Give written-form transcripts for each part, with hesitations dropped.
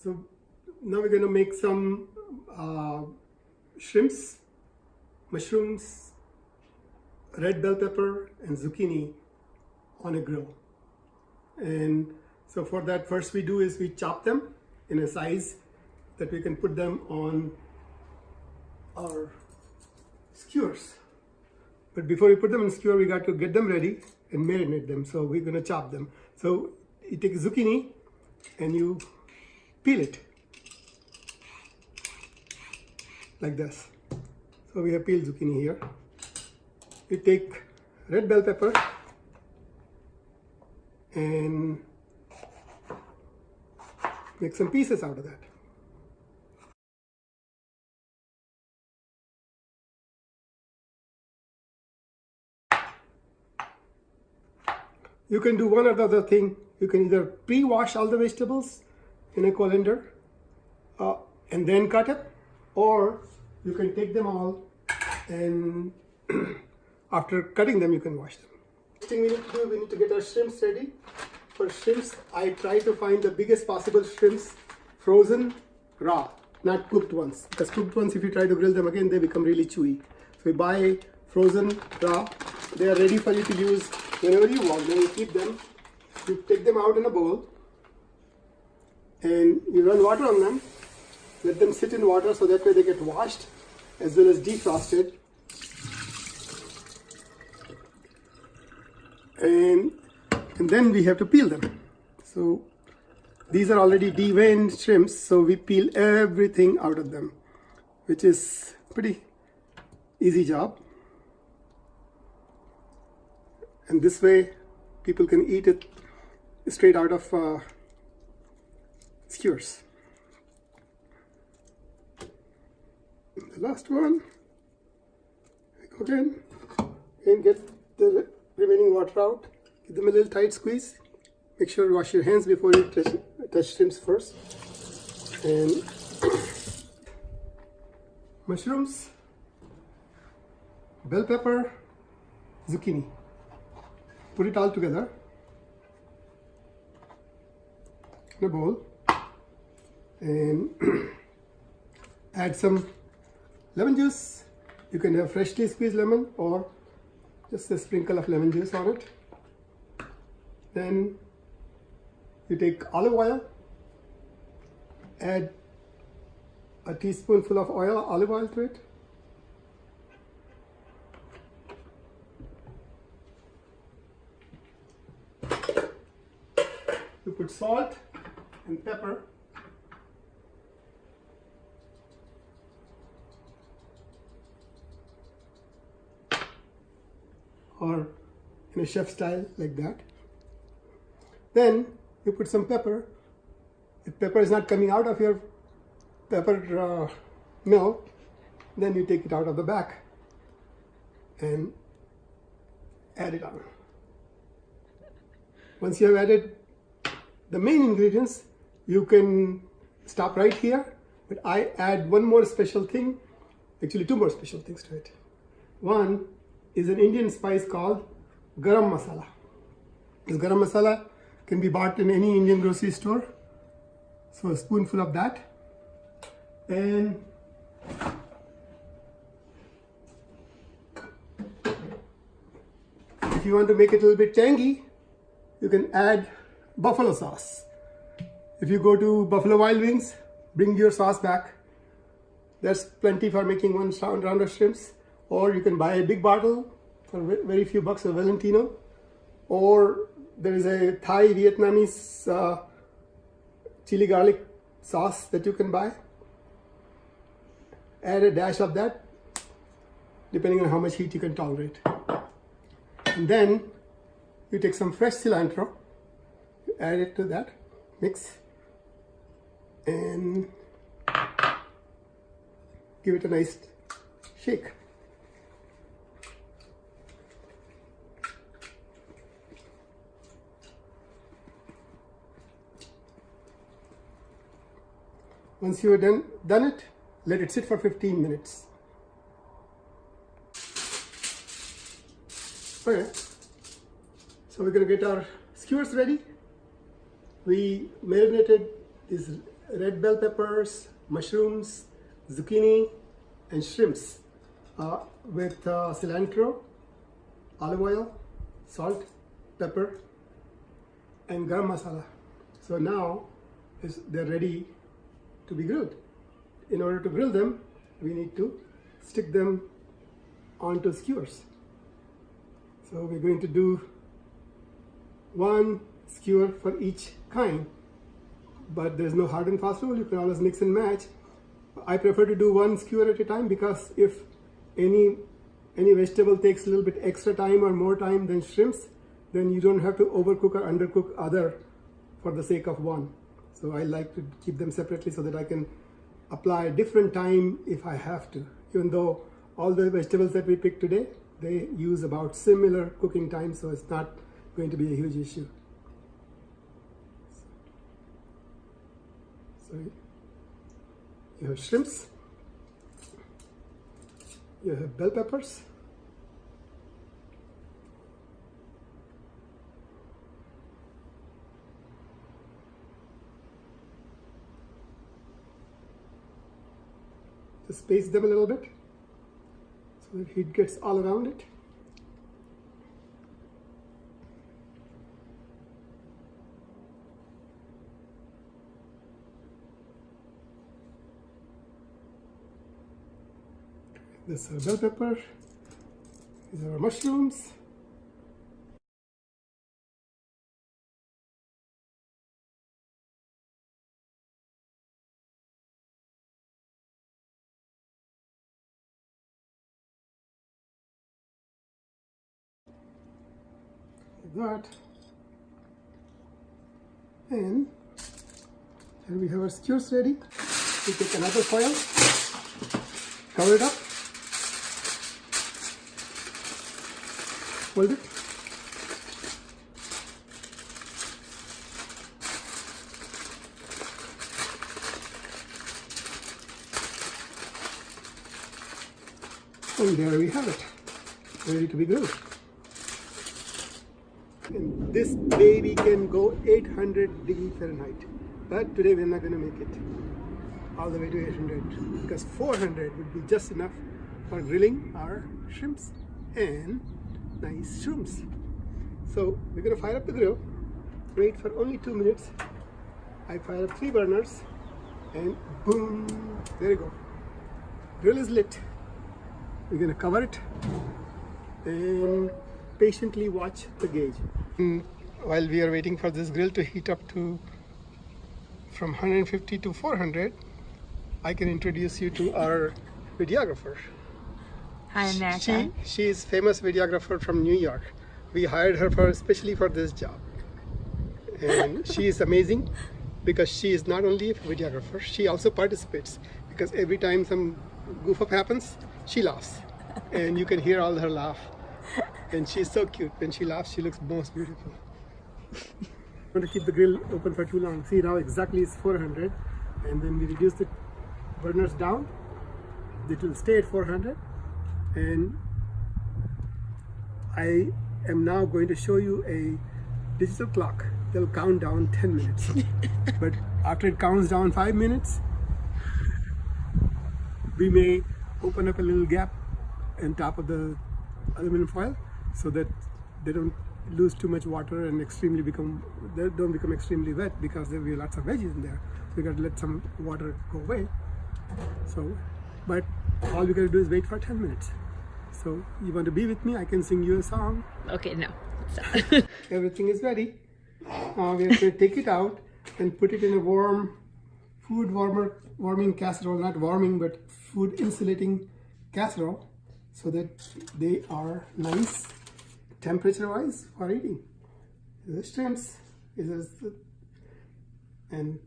So now we're going to make some shrimps, mushrooms, red bell pepper and zucchini on a grill. And so for that, first we do is we chop them in a size that we can put them on our skewers. But before we put them in skewer, we got to get them ready and marinate them. So we're going to chop them. So you take zucchini and you peel it like this. So we have peeled zucchini here. You take red bell pepper and make some pieces out of that. You can do one or the other thing. You can either pre-wash all the vegetables in a colander and then cut it, or you can take them all and after cutting them you can wash them. Next thing we need to do, we need to get our shrimps ready. For shrimps, I try to find the biggest possible shrimps frozen raw, not cooked ones, because cooked ones, if you try to grill them again, they become really chewy. So we buy frozen raw. They are ready for you to use whenever you want. Then you keep them, you take them out in a bowl and you run water on them. Let them sit in water so that way they get washed as well as defrosted. And then we have to peel them. So these are already deveined shrimps, so we peel everything out of them, which is pretty easy job. And this way people can eat it straight out of skewers. The last one, go again and get the remaining water out. Give them a little tight squeeze. Make sure you wash your hands before you touch shrimps first. And mushrooms, bell pepper, zucchini. Put it all together in a bowl and add some lemon juice. You can have freshly squeezed lemon or just a sprinkle of lemon juice on it. Then you take olive oil, add a teaspoonful of olive oil to it. You put salt and pepper. Or in a chef style like that. Then you put some pepper. If pepper is not coming out of your pepper mill, then you take it out of the back and add it on. Once you have added the main ingredients, you can stop right here, but I add one more special thing, actually two more special things to it. One is an Indian spice called garam masala. This garam masala can be bought in any Indian grocery store. So a spoonful of that. And if you want to make it a little bit tangy, you can add buffalo sauce. If you go to Buffalo Wild Wings, bring your sauce back. That's plenty for making one round of shrimps. Or you can buy a big bottle for very few bucks of Valentino. Or there is a Thai Vietnamese chili garlic sauce that you can buy. Add a dash of that, depending on how much heat you can tolerate. And then you take some fresh cilantro, you add it to that mix, and give it a nice shake. Once you are done it, let it sit for 15 minutes. Okay, so we're going to get our skewers ready. We marinated these red bell peppers, mushrooms, zucchini, and shrimps with cilantro, olive oil, salt, pepper, and garam masala. So now they're ready to be grilled. In order to grill them, we need to stick them onto skewers. So we're going to do one skewer for each kind, but there's no hard and fast rule. You can always mix and match. I prefer to do one skewer at a time because if any vegetable takes a little bit extra time or more time than shrimps, then you don't have to overcook or undercook other for the sake of one. So I like to keep them separately so that I can apply a different time if I have to. Even though all the vegetables that we picked today, they use about similar cooking time, so it's not going to be a huge issue. So you have shrimps, you have bell peppers, just space them a little bit so that heat gets all around it. This is bell pepper, these are mushrooms, like that, and here we have our skewers ready. We take another foil, cover it up, hold it, and there we have it, ready to be grilled. And this baby can go 800 degrees Fahrenheit, but today we're not going to make it all the way to 800 because 400 would be just enough for grilling our shrimps and nice shrooms. So we're going to fire up the grill, wait for only 2 minutes. I fire up 3 burners and boom, there you go. Grill is lit. We're going to cover it and patiently watch the gauge. While we are waiting for this grill to heat up to from 150 to 400, I can introduce you to our videographer. Hi, America. She is famous videographer from New York. We hired her especially for this job. And she is amazing because she is not only a videographer, she also participates because every time some goof up happens, she laughs. And you can hear all her laugh. And she's so cute. When she laughs, she looks most beautiful. I'm going to keep the grill open for too long. See, now exactly it's 400. And then we reduce the burners down. It will stay at 400. And I am now going to show you a digital clock. They'll count down 10 minutes. But after it counts down 5 minutes, we may open up a little gap on top of the aluminum foil so that they don't lose too much water and they don't become extremely wet because there will be lots of veggies in there. So we got to let some water go away. So, but all we got to do is wait for 10 minutes. So you want to be with me? I can sing you a song. Okay, no. Everything is ready. Now we have to take it out and put it in a warming casserole, not warming, but food insulating casserole, so that they are nice temperature wise for eating. The shrimps and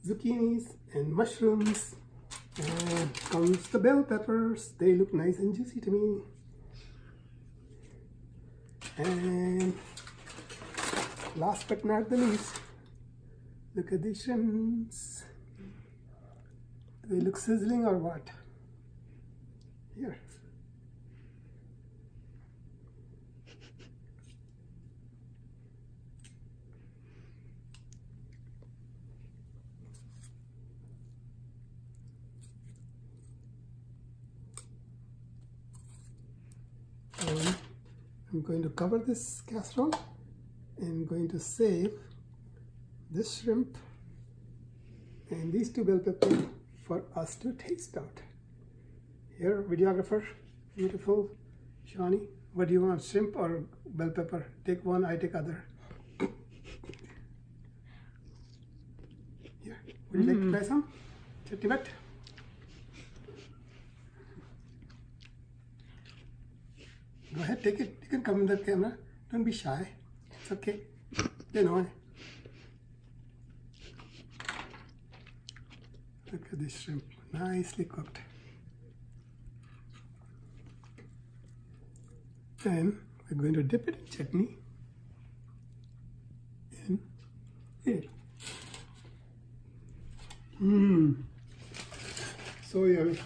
zucchinis and mushrooms, and comes the bell peppers. They look nice and juicy to me. And last but not the least, look at these shrimps. Do they look sizzling or what? Here. And I'm going to cover this casserole and going to save this shrimp and these two bell peppers for us to taste out. Here, videographer, beautiful Shawnee. What do you want, shrimp or bell pepper? Take one, I take other. Here, would you like to try some? Chutney bat? Go ahead, take it. You can come in the camera. Don't be shy. It's okay. You know. Look at this shrimp. Nicely cooked. And we're going to dip it in chutney and eat it. So yummy.